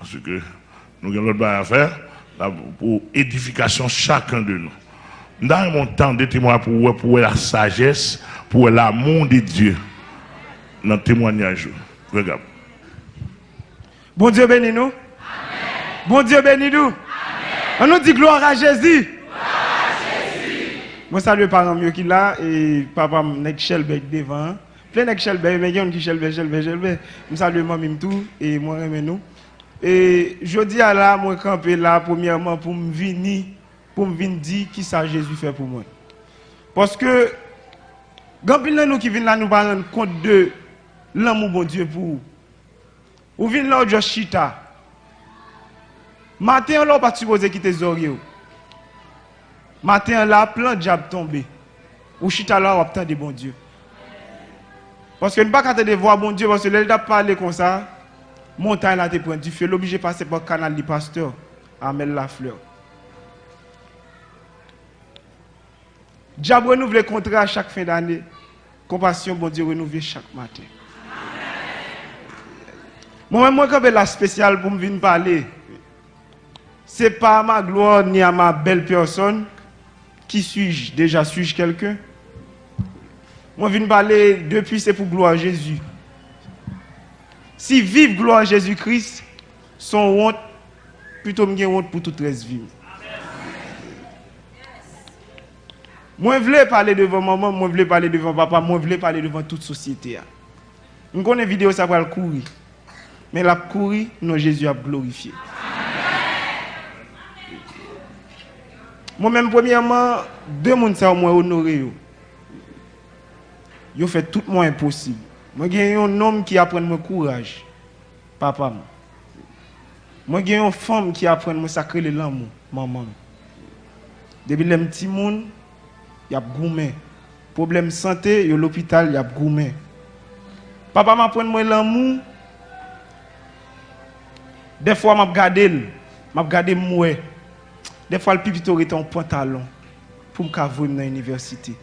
Parce que nous avons l'autre chose à faire pour édification chacun de nous. Dans mon temps de témoin pour la sagesse, pour l'amour de Dieu, dans le témoignage. Regarde. Bon Dieu bénis nous. Amen. Bon Dieu bénis nous. Amen. On nous dit gloire à Jésus. Moi salue parents mieux qui là et papa nek Shelbeck devant. Plein nek Shelbeck mais yon qui Shelbeck. Moi salue maman tout et moi remercie nous. Et jodi à là moi camper là premièrement pour me venir dire qui ça Jésus fait pour moi. Parce que quand nous qui viennent là nous pas rendre compte de l'amour bon Dieu pour vous. Ou venez là au chita. Matin là pas supposé quitter Zorio. Matin là, plein de diable tombé. Ou chita là, on attend de bon Dieu. Parce que nous ne pouvons pas attendre de voir bon Dieu, parce que l'Elda parle comme ça, montagne là te prend du feu, l'obligé de passer par le canal du pasteur, Amel la fleur. Diable renouvelle le contrat à chaque fin d'année. Compassion, bon Dieu, renouveler chaque matin. Moi, quand je la spéciale pour me venir parler, ce n'est pas à ma gloire ni à ma belle personne. Qui suis-je? Déjà, suis-je quelqu'un? Moi, je viens parler depuis, c'est pour gloire à Jésus. Si vive gloire à Jésus-Christ, son honte, plutôt me honte pour toute reste vie. Moi, je voulais parler devant maman, moi, je voulais parler devant papa, moi, je voulais parler devant toute société. Je connais une vidéo, ça va le courir. Mais la courir, non, Jésus a glorifié. Moi-même, premièrement, deux personnes sont honorés. Ils ont fait tout le impossible. Moi, j'ai un homme qui apprend mon courage. Papa. Moi, j'ai une femme qui apprend à sacrer l'amour. Maman. Depuis les petits gens, il y a gourmet. Problème de santé, il y a l'hôpital, il y a gourmet. Papa m'apprend l'amour. Des fois, je regarde moi. Des fois, le pipito est en pantalon pour me cavoir dans l'université.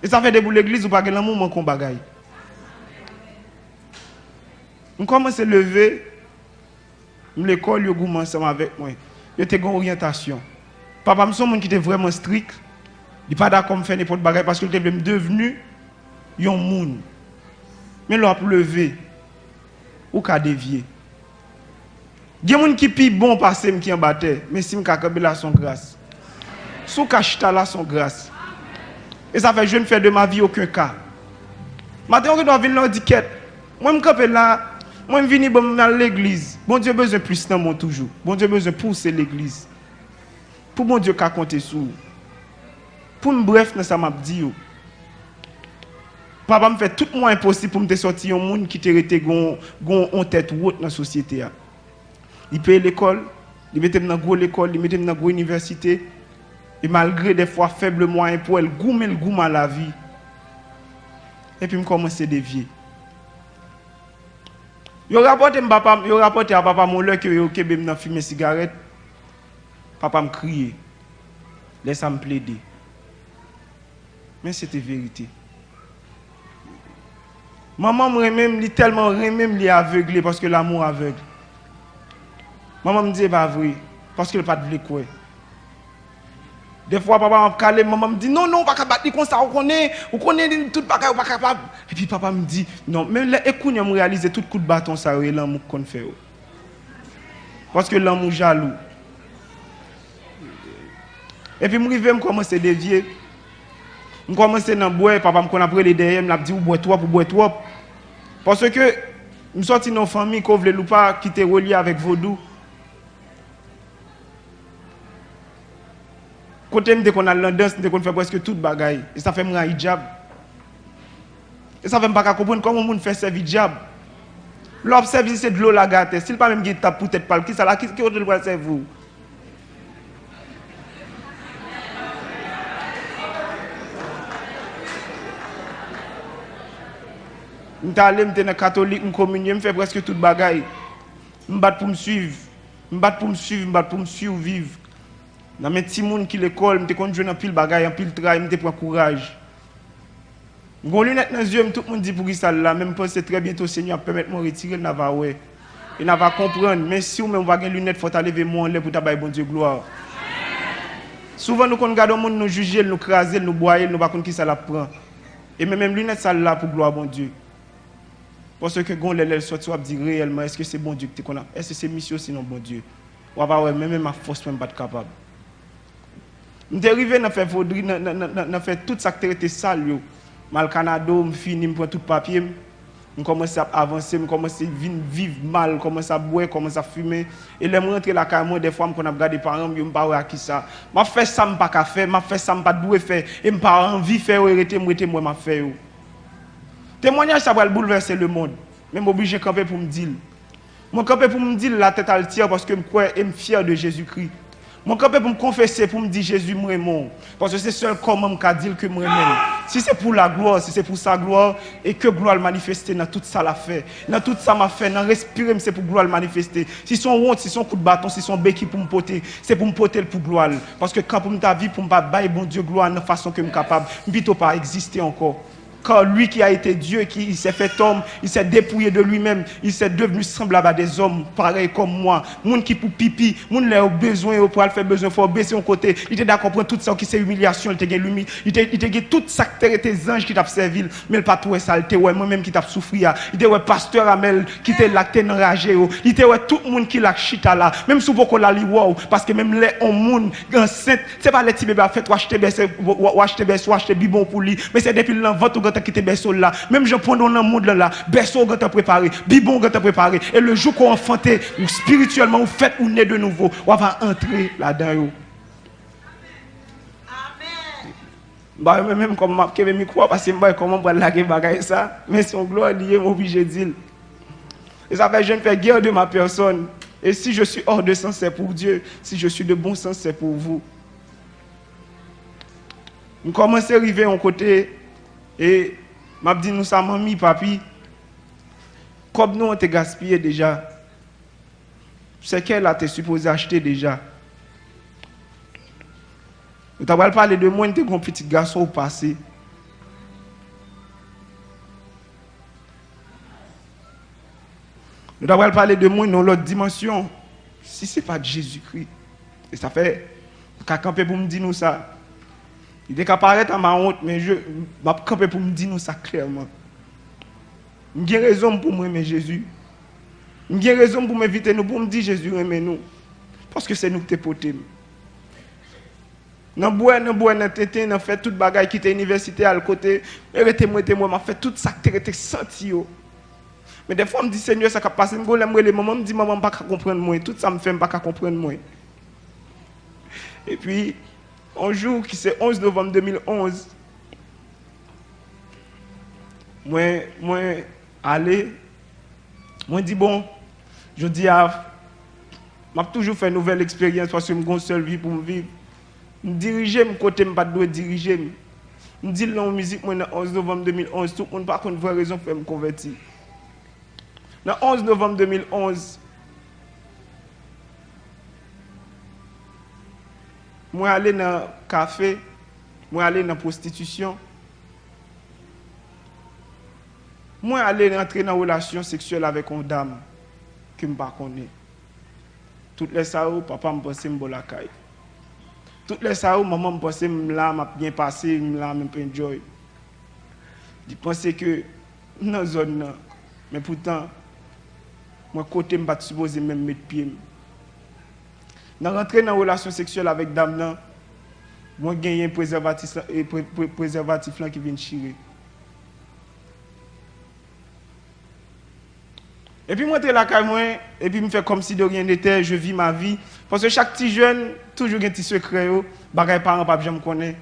Et ça fait des bouts l'église ou pas que l'amour manque un bagaille. Je commence à lever, l'école, je goûte ensemble avec moi. Je suis en orientation. Papa, je suis un qui était vraiment strict. Il n'est pas d'accord à faire n'importe quoi parce qu'il était devenu un monde. Mais là, pour lever, ou qu'à dévier. Il y a des gens qui sont bon passer qui en battent, mais si je suis là son grâce. Si je suis là son grâce. Et ça fait que je ne fais de ma vie aucun cas. Maintenant, je dois venir dans l'étiquette. Moi, je suis là, moi, je viens dans l'église. Bon Dieu a besoin de plus dans mon toujours. Bon Dieu a besoin de pousser l'église. Pour mon Dieu qu'à compter sur. Pour me bref, ça m'a dit. Papa me fait tout le monde impossible pour me sortir un monde qui était en tête haute dans la société. Il paye l'école, il mettait dans l'école, il mettait dans l'université. Et malgré des fois faibles moyens pour elle, le goût à la vie. Et puis, je commence à dévier. Je rapporte à papa mon lait que je fume cigarette. Papa me criait. Laisse me plaider. Mais c'était vérité. Maman me tellement aveuglé parce que l'amour aveugle. Maman me dit pas vrai parce que le pas de quoi. Des fois papa m'a calé, maman me dit non pas battre comme ça, on connaît tout pas capable. Et puis papa me dit non, même les écoutes me réaliser tout coup de bâton ça l'amour qu'on fait. Parce que l'amour jaloux. Et puis me commencer à dévier. Je commence à boire, papa me connaît après les derrière, me dit ou boire trop. Parce que je suis sorti dans une famille qui ne voulait pas quitter relié avec vaudou. Quand je suis dans la danse, je fais presque tout bagaille. Et ça fait un hijab. Et ça fait pas comprendre comment on fait servir hijab. L'observe c'est de l'eau la gâte. S'il pas même qui tape pour tête pâle, qui ça là qui autre le faire vous? Je suis allé dans catholique, je communion, je fais presque tout bagaille. Je me bats pour me suivre. Je me bats pour me survivre. Dans mes petits gens qui l'école, je suis conduit dans pile bagaille, en pile travail, je prends courage. Gon lunette dans les yeux, tout le monde dit pour qui ça là, même penser très bientôt Seigneur permettre moi retirer n'a va ouais. Il n'a pas comprendre, mais si vous même va gagner lunette faut lever moi en l'air pour ta bailler bon Dieu gloire. Souvent nous quand regardons monde nous juger, nous craser, nous boyer, nous pas qui ça la prend. Et même lunette ça là pour gloire bon Dieu. Parce que gon les sorti va dire réellement est-ce que c'est bon Dieu que tu connais? Est-ce que c'est mission sinon bon Dieu? On va ouais même ma force même pas capable. M'était arrivé dans faire faudri dans faire tout ça qui était sale yo. Mal Canada, me fini me prend tout papier, me commence à avancer, me commence à vivre mal, commence à boire, commence à fumer et les rentrer la caille des fois me qu'on a regardé parents me pas à qui ça. M'a fait ça me pas faire, m'a fait ça me pas doué faire et me pas envie faire arrêter moi m'a fait yo. Témoignage ça va bouleverser le monde. Même obligé camper pour me dire. Mon camper pour me dire la tête altière parce que je crois et me fier de Jésus-Christ. Mon camper pour me confesser pour me dire Jésus moi mon parce que c'est seul comment me dire que moi même. Si c'est pour la gloire, si c'est pour sa gloire et que gloire le manifester dans tout ça l'a fait. Dans tout ça m'a fait, dans respirer c'est pour gloire le manifester. Si son honte, si son coup de bâton, si son béquille pour me porter, c'est pour me porter pour gloire parce que quand pour me ta vie pour me pas bailler bon Dieu gloire de façon que me capable, plutôt pas exister encore. Car lui qui a été Dieu, qui s'est fait homme, il s'est dépouillé de lui-même, il s'est devenu semblable à des hommes pareils comme moi. Moun qui pour pipi, moun qui a besoin, pour faire besoin, il faut baisser son côté. Il était d'accord pour tout ça qui c'est humiliation, il était tout ça qui était anges qui t'a servi, mais il pas tout ça, il était moi-même qui t'a souffert. Il était pasteur Amel qui était lacté enragé, il était tout le monde qui l'a chita là, même si beaucoup la li wow, parce que même les on monde enceinte, c'est pas les petits bébés fait acheter bibon pour lui, mais c'est depuis l'envente qui était berceau là, même je prends dans le monde là, berceau qui t'a préparé, bibon qui t'a préparé, et le jour qu'on enfanté, ou spirituellement, ou fait ou né de nouveau, on va entrer là-dedans. Bah, même comme je me crois, parce que je comment prendre la guerre, ça, mais son gloire lié, obligé de dire. Et ça fait, je ne fais guerre de ma personne. Et si je suis hors de sens, c'est pour Dieu. Si je suis de bon sens, c'est pour vous. Je commence à arriver à un côté. Et m'a dit nous ça mamie papi comme nous on te gaspillé déjà. C'est qu'elle a te supposé acheter déjà. Nous t'avons parlé de moi, tu es un petit garçon au passé. Nous t'avons parlé de moi dans l'autre dimension. Si ce n'est pas de Jésus-Christ. Et ça fait qu'à camper pour me dire nous ça. Il est qu'à paraître à ma honte, mais je vais camper pour me dire nous ça clairement. J'ai raison pour moi aimer Jésus. J'ai raison pour m'inviter nous, pour me dire Jésus aime nous. Parce que c'est nous qui t'es poté. Dans le tété, dans fait toute bagaille qui était université à côté, arrêtez-moi, m'a fait tout ça qui était senti. Mais des fois, je me dis Seigneur, ça a passé, les mamans me dit maman pas comprendre moi, tout ça me fait pas comprendre moi. Et puis un jour qui c'est 11 novembre 2011, moi allé, moi dit bon, je dis m'a toujours fait une nouvelle expérience parce que j'ai une seule vie pour me vivre. Je diriger mon côté, je ne pas diriger. Je dis la musique moi le 11 novembre 2011, tout le monde pas contre vraie raison pour me convertir. Le 11 novembre 2011, moi aller dans le café, moi aller dans la prostitution, moi aller entrer dans une relation sexuelle avec une dame que je ne connais pas. Toutes les sao, papa me pense que je la caille. Toutes les sao, maman me pense que je là, m'a bien passé, je là, même pas enjoy. Je pense que dans la zone là, mais pourtant, moi côté me pas supposé même mettre pied. Dans rentrer dans une relation sexuelle avec dame là, moi gagner un préservatif là qui vient chirer. Et puis moi, je suis là, et puis je me fais comme si de rien n'était, je vis ma vie. Parce que chaque petit jeune, toujours un petit secret, les parents ne me connaissent.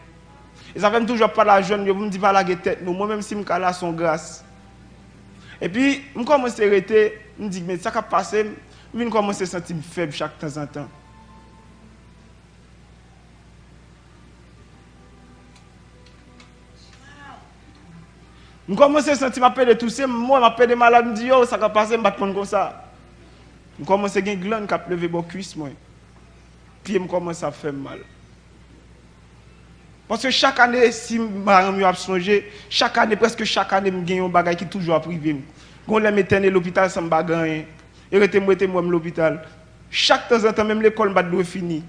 Et ça fait toujours pas la jeune, je me dis pas la tête, moi-même si je suis là, son grâce. Et puis, je commence à arrêter, je me dis, mais ça qui a passé, je commence à sentir faible chaque temps en temps. Je commence à sentir ma paix de tousser, moi, ma paix de malade, je me dis, oh, ça va passer, je vais prendre comme ça. Je commence à avoir une glande qui a levé mon cuisse, moi. Puis, je commence à faire mal. Parce que chaque année, si je me songé, chaque année, presque chaque année, je gagne un bagage qui est toujours privé. Quand je m'éteigne à l'hôpital, ça ne me rien. Et je moi à l'hôpital. Chaque temps en temps, même l'école ne fini.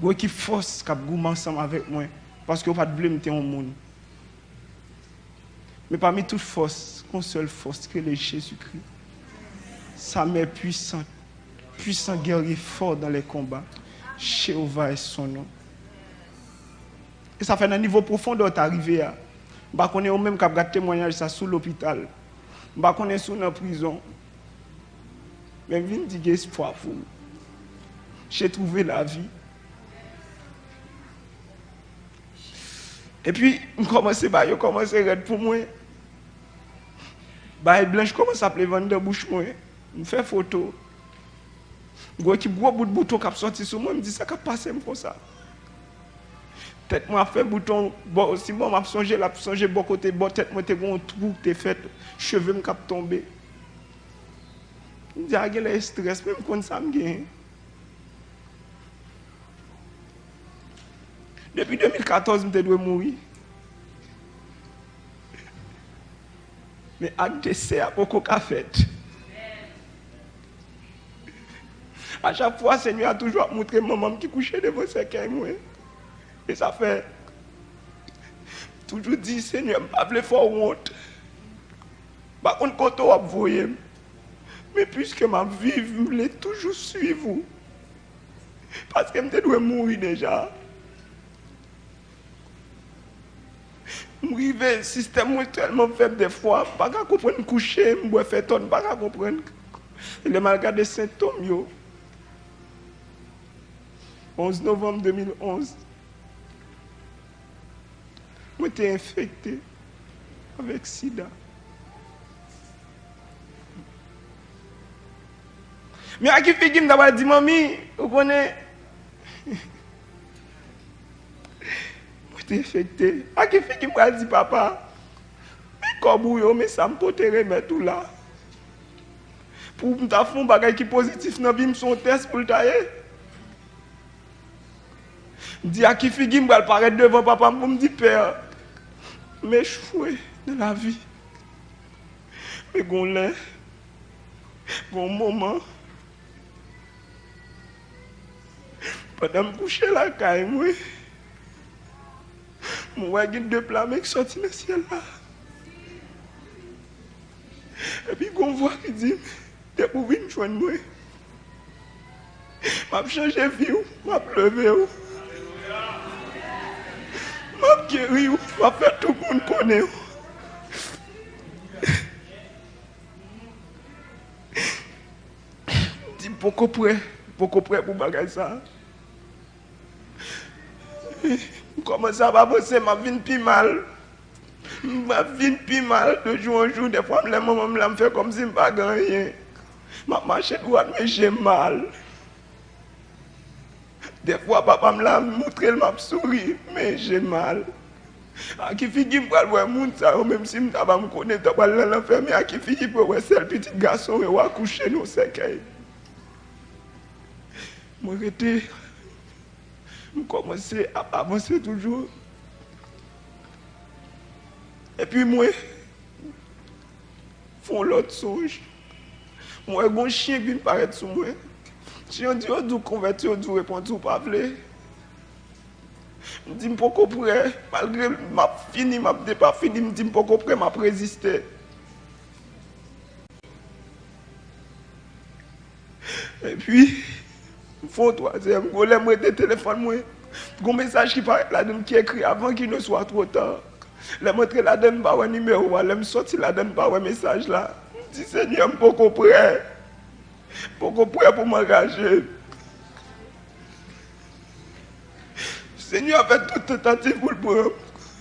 Je qui force qui goût ensemble avec moi. Parce que je ne veux pas blâmer au monde. Mais parmi toutes forces, une seule force, que est Jésus-Christ. Sa mère puissante, puissant guerrier fort dans les combats. Jéhovah est son nom. Et ça fait un niveau profond d'arriver à. Je ne connais pas même qu'à témoignage ça sous l'hôpital. Je ne connais pas sous la prison. Mais je dis que espoir pour vous. J'ai trouvé la vie. Et puis, je commence à raide pour moi. Blanche commence à vendre de bouche moi. Je fais photo. Je vois un gros bout de bouton qui a sorti sur moi. Je me dis ça qui a passé comme ça. Tête moi fait bouton bon si bon m'a songé bon côté bon tête moi t'es un trou t'es fait cheveux me cap tomber. Il a le stress même quand ça me gagne. Depuis 2014 je dois mourir. Mais acte décès a beaucoup qu'a fait. À chaque fois Seigneur a toujours montré maman qui couchait devant ses cœurs moi. Et ça fait toujours dit, Seigneur, je ne veux pas faire honte. Par contre, quand on va voyer, mais puisque ma vie, je voulais toujours suivre. Parce que je dois mourir déjà. Le système est tellement faible des fois. Je ne peux pas comprendre coucher, je ne faire ton, je ne peux pas comprendre. Il est mal regardé symptômes. 11 novembre 2011. Moi, j'étais infecté avec sida. Mais à qui fait qu'il m'a dit, mamie, vous connaissez? Moi, j'étais infecté. À qui fait qu'il m'a dit, papa, mais comme mais ça me peut te remettre tout là. Pour me faire un bagage qui est positif dans la vie, son test pour le tailler. Je dis à qui fait qu'il m'a paraître devant papa pour me dire, père, m'échouer dans la vie. Mais gonlin, bon moment, pendant que je couchais la caille, moi, j'ai deux plats qui sont sortis dans le ciel là. Et puis, on voit qui dit, t'es pour venir joindre moi. Je changé de vie, je pleuvé. Je guéri, je faire tout le monde connaître. Je dis beaucoup prêt pour bagager ça. Comment ça va passer, ma vie plus mal. Ma vie plus mal de jour en jour. Des fois, les mamans me fait comme si je ne pas rien. Ma marche droite, mais j'ai mal. Des fois, papa me l'a montré, il m'a souri, mais j'ai mal. À qui fait qu'il me voir moun ça, même si je ne me connais pas l'enfer, mais à qui fait qu'il peut voir ce petit garçon et va coucher dans ses cailles. Moi, je commençais à avancer toujours. Et puis moi, font l'autre songe. Moi, j'ai un chien qui vient paraître sur moi. Si on dit, on doit convertir, on doit répondre, ou pas vle. Je dis, pourquoi prêt, malgré ma fini, ma pas fini, je dis, pourquoi prêt, m'a résisté. Et puis, il faut un troisième, je vais te téléphone, moi. Un message qui paraît là-dedans, qui écrit avant qu'il ne soit trop tard. Je montre là-dedans, pas un numéro, je me sorti là-dedans, pas un message là. Je dis, Seigneur, pourquoi prêt? Pourquoi prêt pour m'engager? Seigneur a fait toute tentative pour le prendre.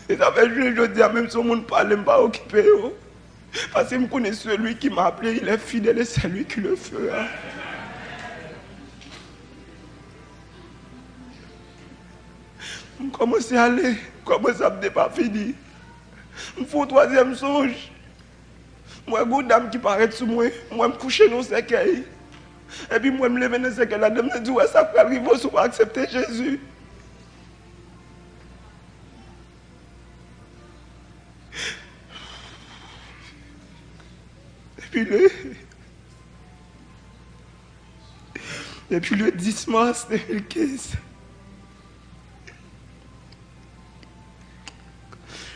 Et ça fait je dis, même si le monde parle, je ne suis pas occupé. Parce que je connais celui qui m'a appelé, il est fidèle et c'est lui qui le fera. Je commence à aller, je commence à me pas fini. Je fais un troisième songe. Moi, une dame qui paraît sur moi, moi, je me couche dans le cercueil. Et puis, moi, je me lève dans le cercueil. La dame me dit, ouais, ça peut arriver si on accepter Jésus. Depuis le 10 mars 2015,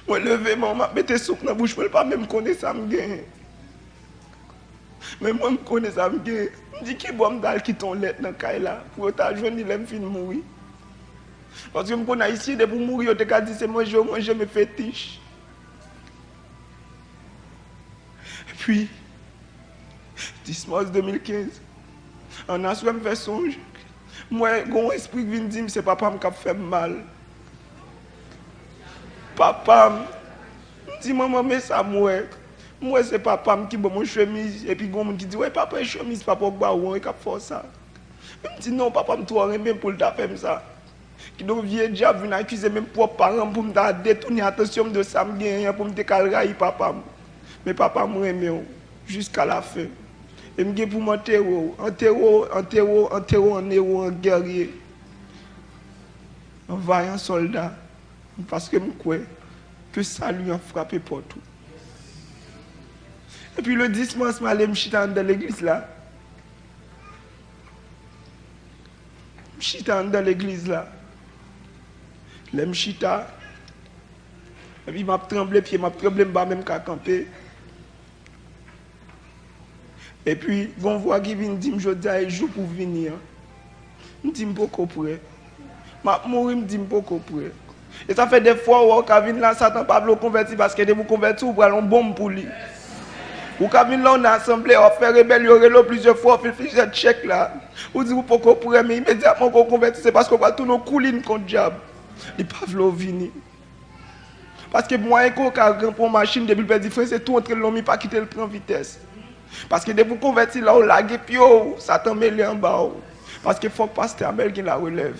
moi levé, moi mettais soupe dans la bouche, je ne pas même connaître ça me gagne. Mais moi je connais ça me gagne. Je dis que bon dal qui ton lettre dans caille là pour ta journée il fin mourir. Parce que je connais ici de pour mourir, je te dis c'est manger mes fétiches. Et puis 10 mars 2015, on a soit me fait songe. Moi, mon esprit vient dire c'est papa qui a fait mal. Papa, je dis maman, mais ça moi. Moi, c'est papa qui a mon chemise. Et puis, il y a qui dit ouais, papa, chemise, papa, il a fait ça. Je dis non, papa, je suis même pour le faire ça. Qui donc vieux diable vient accuser mes propres parents pour me détourner l'attention de ça, pour me décalrer papa. Mais papa, je m'aime jusqu'à la fin. Et je pour mon terreau, un héros, un guerrier, un vaillant soldat. Parce que je crois que ça lui a frappé pour tout. Et puis le 10 mars, je suis allé dans l'église là. Je suis dans l'église là. Je suis là. Et puis je tremblé, puis je tremblé, je même qu'à camper. Et puis, on voit qui vient dire, je dis, il joue pour venir. Je dis, je ne suis pas prêt. Je mourir, je dis, je ne suis pas prêt. Et ça fait des fois où on vient là, Satan pas le convertir parce que de vous convertir, vous prenez un bombe pour lui. Ou quand vient là, on a assemblé, on fait rébellion, plusieurs fois, on fait plusieurs chèques là. Vous dites, vous ne pouvez pas prêt, mais immédiatement qu'on convertit, c'est parce qu'on va tous nos coulines contre le diable. Il ne peut pas venir. Parce que moi, quand on a pour une machine, depuis le père frère, c'est tout entre l'homme, il ne pas quitter le train vitesse. Parce que de vous convertir là, on lague, puis ça t'en met en bas. Parce qu'il faut que le pasteur Abel qui la relève.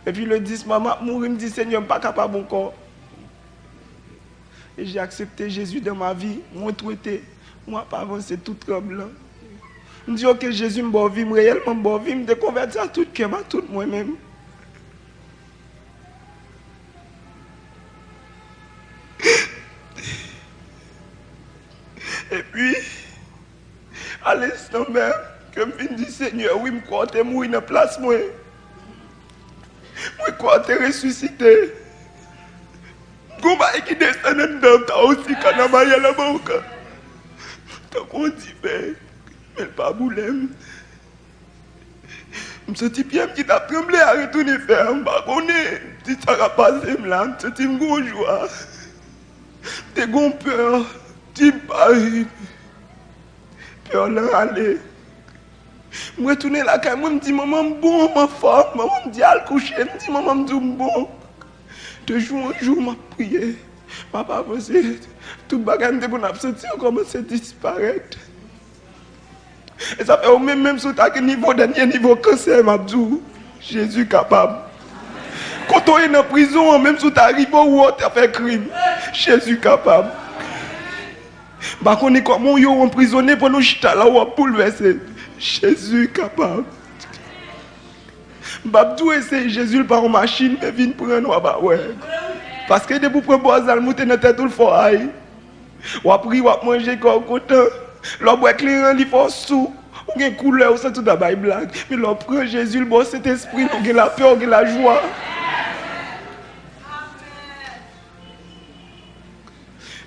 Et puis le 10, maman mourir, me dit Seigneur, je ne suis pas capable encore. Et j'ai accepté Jésus dans ma vie. Moi, traité. Moi, pas avancé tout tremblant. Je me dis, ok, Jésus me vie, réellement me vie, me convertir à tout cœur, à tout moi-même. Et puis, à l'instant même, que je me dis, Seigneur, oui, je crois que tu es mort dans la place, moi. Je crois que tu es ressuscité. Comment est-ce que descend dedans, tu as aussi quand on a la banque. Tu as dit, mais pas boulem. Je me suis dit, bien qui t'a tremblé à retourner faire un baconnet. Si ça va passer, je me suis dit, je suis joie. Tu as peur. Tu paries. Peur là, aller. Je retourne là, quand je me dis, maman, bon, ma femme, maman me dit, allez coucher. Je me dis, maman, me dit, bon. De jour en jour, je prié. Papa, tout le bagage de mon absence a commencé à disparaître. Et ça fait au même sur le niveau, dernier niveau cancer, Mabdou. Jésus capable. Quand on est en prison, même si tu arrives où tu as fait crime, Jésus capable. Par contre, comment on est emprisonné pour nous chita là où on bouleversé. Jésus capable. Babdou essaye Jésus par une machine, mais vient prendre nous ouais. Parce que depuis que vous avez monté dans tête tout le fort aïe. Ou après ou manger comme content. L'on boit clair, il faut sous. On a couleur, c'est tout d'abord blague. Mais l'on prend Jésus, le bon cet esprit, on a la paix, on a la joie.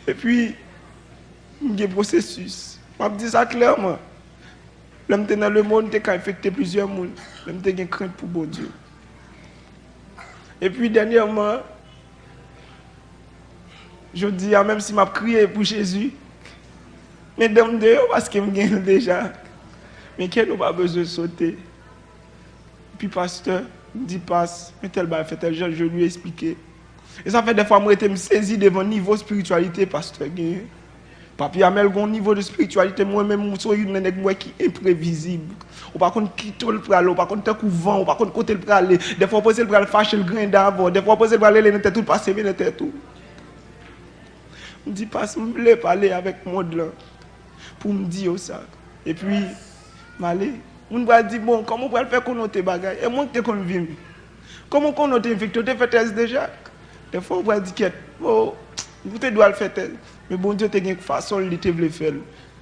Et puis, il y a un processus. Je dis ça clairement. L'homme dans le monde, il a infecté plusieurs mondes. L'homme a une crainte pour bon Dieu. Et puis, dernièrement, je dis, même si je crié pour Jésus, mais dans dehors, parce que je gagne déjà. Mais qu'elle n'a pas besoin de sauter. Et puis, pasteur, il dit, passe, mais tel fait tel genre, je lui ai expliqué. Et ça fait des fois, moi, je me saisis devant le niveau de spiritualité, pasteur. Papi Amel, un niveau de spiritualité, moi-même, je suis un qui est imprévisible. Ou par contre, qui te le prale, ou par contre, t'es couvent, ou par contre, côté le prale. Des fois, poser le prale, fâcher le grain d'avant, des fois, poser le prale, le tout, passer, mais le tout. Je me dis, passe, je voulais parler avec moi là, pour me dire ça. Et puis, m'aller, on me dit, bon, comment on peut faire qu'on note les bagages? Et moi, je te convaincu. Comment on note infecté? Tu fais test déjà? Des fois, on va dire, oh, Vous te doit le faire tel. Mais bon Dieu, tu as une façon de le faire.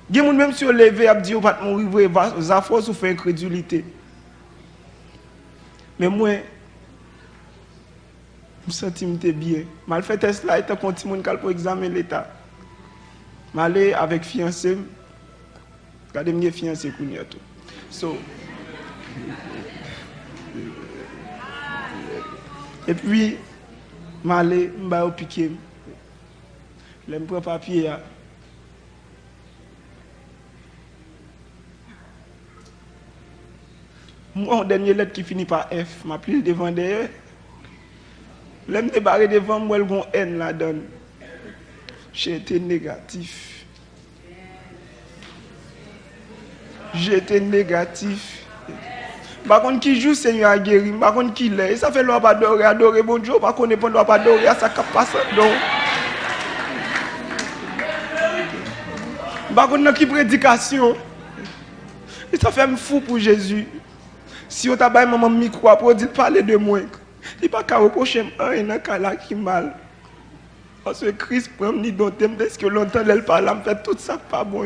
Il y a des gens même si vous levez, vous dites, vous ne pouvez pas mourir, vous avez force ou faire incrédulité. Mais moi, je me sens bien. Je fais test là, je continue pour examiner l'état. Je suis avec fiancé. Regardez mes fiancés qui sont tout. So, et puis, je suis au piqué. Je prends papier. Mon dernier lettre qui finit par F, m'a pris devant derrière. Je me débarrer devant moi, il y a un N là-dedans. J'ai été négatif. J'étais négatif. Par contre, qui joue Seigneur a guéri, par contre, qui l'est. Ça fait l'on pas adorer bon Dieu, par contre, on ne peut pas adorer à sa capacité. Par contre, dans qui prédication, ça fait me fou pour Jésus. Si on t'a baillé maman micro pour dire parler de moi, il pas qu'à reprocher un dans cas là qui mal. Parce que Christ prend ni d'autres parce que longtemps elle parle, me fait tout ça pas bon.